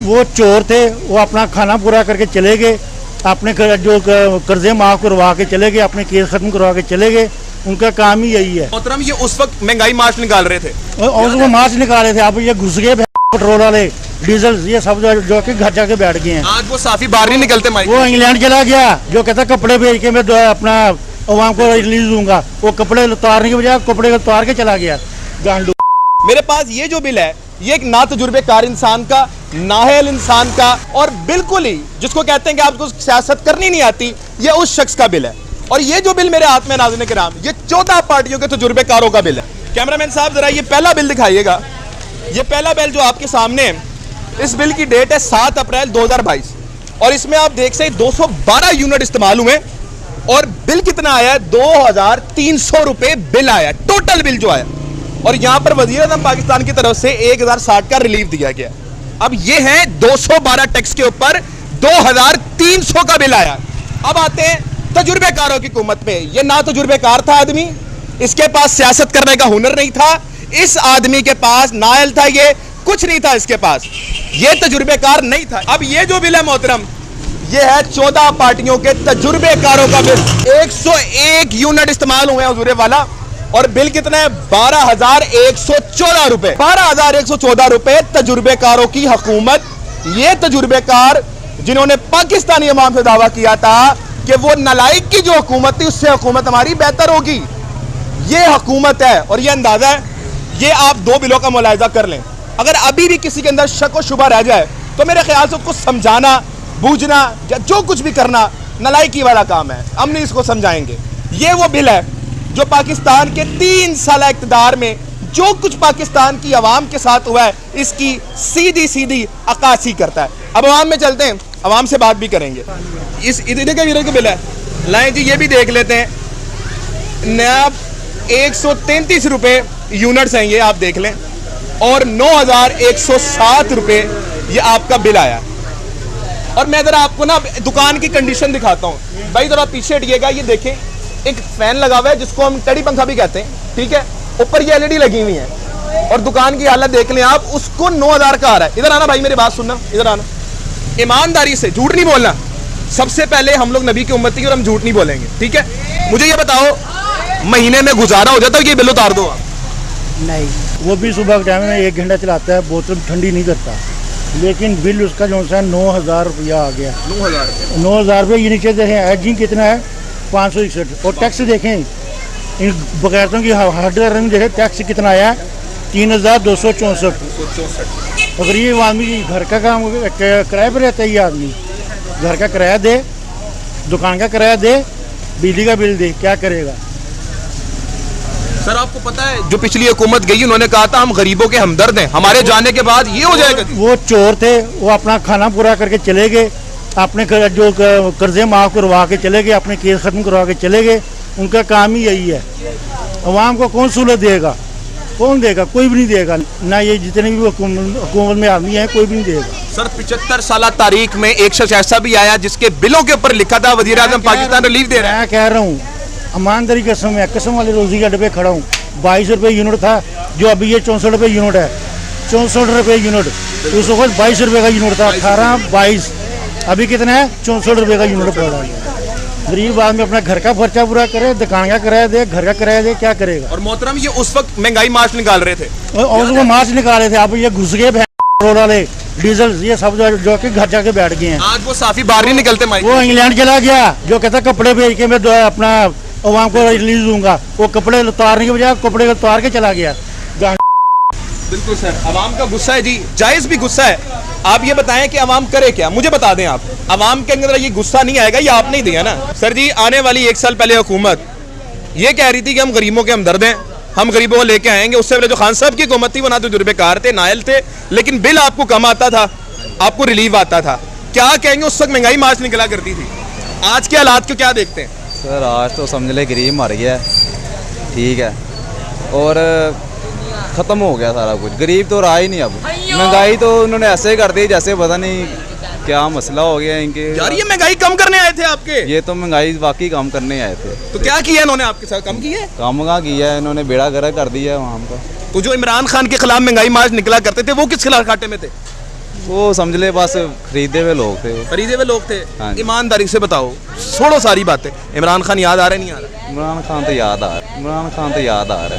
वो चोर थे, वो अपना खाना पूरा करके चले गए, अपने जो कर्जे माफ करवा के चले गए, अपने केस खत्म करवा के चले गए। उनका काम ही यही है। मोहतरम ये उस वक्त महंगाई मार्च निकाल रहे थे और उसको मार्च निकाले थे। अब ये घुस गए पेट्रोल वाले, डीजल, ये सब जो कि घर जाके बैठ गए हैं। आज वो साफी बाहर नहीं निकलते माइक। वो इंग्लैंड चला गया, जो कहता कपड़े भेज के मैं अपना अवाम को रिलीज दूंगा, वो कपड़े उतारने के बजाय कपड़े उतार के चला गया गांडू। मेरे पास ये जो बिल है, ये एक ना तजुर्बेकार इंसान का, नाअहल इंसान का, और बिल्कुल ही जिसको कहते हैं कि आपको सियासत करनी नहीं आती, ये उस शख्स का बिल है। और ये जो बिल मेरे हाथ में नाज़रीन किराम, ये 14 पार्टियों के तजुर्बेकारों का बिल है। कैमरामैन साहब जरा ये पहला बिल दिखाइएगा। ये पहला बिल जो आपके सामने है, इस बिल की डेट है 7 अप्रैल 2022 और इसमें आप देख सकते 212 यूनिट इस्तेमाल हुए और बिल कितना आया है? 2300 रुपए बिल आया, टोटल बिल जो आया। और यहाँ पर वज़ीर-ए-आज़म पाकिस्तान की तरफ से 1060 का रिलीफ दिया गया। अब ये है 212 टैक्स के ऊपर 2300 का बिल आया। अब आते हैं तजुर्बेकारों की हुकूमत में। ये ना तजुर्बेकार था आदमी, इसके पास सियासत करने का हुनर नहीं था, इस आदमी के पास नाअहल था, ये कुछ नहीं था इसके पास, ये तजुर्बेकार नहीं था। अब ये जो बिल है मोहतरम, ये है 14 पार्टियों के तजुर्बेकारों का बिल। 101 यूनिट इस्तेमाल हुए हुजूर वाला और बिल कितना है? 12,114 रुपए। 12,114 रुपए तजुर्बेकारों की हुकूमत। ये तजुर्बेकार जिन्होंने पाकिस्तानी अवाम से दावा किया था कि वो नालायक की जो हुकूमत थी उससे हुकूमत हमारी बेहतर होगी, ये हुकूमत है। और ये अंदाजा है, ये आप 2 बिलों का मुलाहिजा कर लें। अगर अभी भी किसी के अंदर शक और शुबा रह जाए तो मेरे ख्याल से उसको समझाना, बूझना या जो कुछ भी करना नालायकी वाला काम है। हम नहीं इसको समझाएंगे। ये वो बिल है जो पाकिस्तान के 3 साल इक़्तिदार में जो कुछ पाकिस्तान की आवाम के साथ हुआ है, इसकी सीधी सीधी अक्कासी करता है। अब आवाम में चलते हैं, आवाम से बात भी करेंगे। इस इतने का बिल है, लाएं जी, ये भी देख लेते हैं। नया 133 रुपये यूनिट्स हैं, ये आप देख लें, और 9,107 रुपये ये आपका बिल आया। और मैं ज़रा आपको ना दुकान की कंडीशन दिखाता हूँ। भाई ज़रा पीछे हटिएगा, ये देखें, एक फ़ैन लगा हुआ है जिसको हम टेडी पंखा भी कहते हैं, ठीक है, ऊपर ये LED लगी हुई है और दुकान की हालत देख लें आप, उसको 9,000 का आ रहा है। इधर आना भाई, मेरी बात सुनना, इधर आना, ईमानदारी से, झूठ नहीं बोलना। सबसे पहले हम लोग नबी की उम्मती और हम झूठ नहीं बोलेंगे, ठीक है। मुझे ये बताओ, महीने में गुजारा हो जाता है? ये बिल उतार दो आप। नहीं, वो भी सुबह के टाइम में 1 घंटा चलाता है, बोतल ठंडी नहीं करता, लेकिन बिल उसका जो है 9,000 रुपया आ गया। 9,000 रुपये। ये नीचे देखें एजिंग कितना है? 561। और टैक्स देखें, इन बगैरतों की हर रंग देखें टैक्स कितना आया है? 3,264। और गरीब आदमी घर का काम किराए पर रहता है, ये आदमी घर का किराया दे, दुकान का किराया दे, बिजली का बिल दे, क्या करेगा? सर आपको पता है जो पिछली हुकूमत गई, उन्होंने कहा था हम गरीबों के हमदर्द हैं, हमारे जाने के बाद ये हो जाएगा। वो चोर थे, वो अपना खाना पूरा करके चले गए, अपने जो कर्जे माफ करवा के चले गए, अपने केस खत्म करवा के चले गए। उनका काम ही यही है। अवाम को कौन सहूलत देगा? कौन देगा? कोई भी नहीं देगा ना। ये जितने भी हुकूमत में आदमी हैं, कोई भी नहीं देगा। सर 75 साल तारीख में एक शख्स ऐसा भी आया जिसके बिलों के ऊपर लिखा था वज़ीर-ए-आज़म पाकिस्तान रिलीफ दे रहा है। मैं कह रहा हूँ, ईमानदारी कसम है, कसम वाली रोजी के अड्डे पे खड़ा हूँ। 22 रुपये यूनिट था, जो अभी ये 64 रुपये यूनिट है। 64 रुपये यूनिट, उस वक्त 22 रुपये का यूनिट था। 18-22, अभी कितना है? 64 रुपये का यूनिट पड़ रहा है। गरीब आदमी अपना घर का खर्चा पूरा करे, दुकान का किराया दे, घर का किराया दे, क्या करेगा? और मोहतरम ये उस वक्त महंगाई मार्च निकाल रहे थे और उसको मार्च निकाले थे। अब ये घुस गए पेट्रोल वाले, डीजल, ये सब जो कि घर जाके बैठ गए हैं। आज वो साफी बाहर नहीं निकलते माइक। वो इंग्लैंड चला गया, जो कहता कपड़े भेज के मैं अपना अवाम को रिलीज दूंगा, वो कपड़े उतारने के बजाय कपड़े उतार के चला गया। बिल्कुल सर, अवाम का गुस्सा है जी, जायज़ भी गुस्सा है। आप ये बताएं कि अवाम करे क्या, मुझे बता दें आप। अवाम के अंदर ये गुस्सा नहीं आएगा, ये आपने ही दिया ना। सर जी, आने वाली 1 साल पहले हुकूमत ये कह रही थी कि हम गरीबों के हमदर्द हैं, हम गरीबों को लेके आएंगे। उससे पहले जो खान साहब की हुकूमत थी वो ना तो तजुर्बेकार थे, नाअहल थे, लेकिन बिल आपको कम आता था, आपको रिलीफ आता था। क्या कहेंगे, उस वक्त महंगाई मार्च निकला करती थी। आज के हालात को क्या देखते हैं? सर आज तो समझ ले गरीब मर गया, ठीक है, और ख़त्म हो गया सारा कुछ। गरीब तो रहा ही नहीं। अब महंगाई तो उन्होंने ऐसे कर दी जैसे पता नहीं क्या मसला हो गया इनके। यार ये महंगाई कम करने आए थे आपके? ये तो महंगाई वाकई कम करने आए थे। तो क्या किया इन्होंने आपके साथ? कम किया है? कम कहाँ किया है इन्होंने, बेड़ा गर्क कर दिया है वहाँ का। तो जो इमरान खान के खिलाफ महंगाई मार्च निकला करते थे वो किस खिलाफ खाते में थे? वो समझ ले बस खरीदे हुए लोग थे। खरीदे हुए लोग थे। हाँ जी। ईमानदारी से बताओ, छोड़ो सारी बातें, इमरान खान याद आ रहा है नहीं आ रहा? इमरान खान तो याद आ रहा है, इमरान खान तो याद आ रहा है।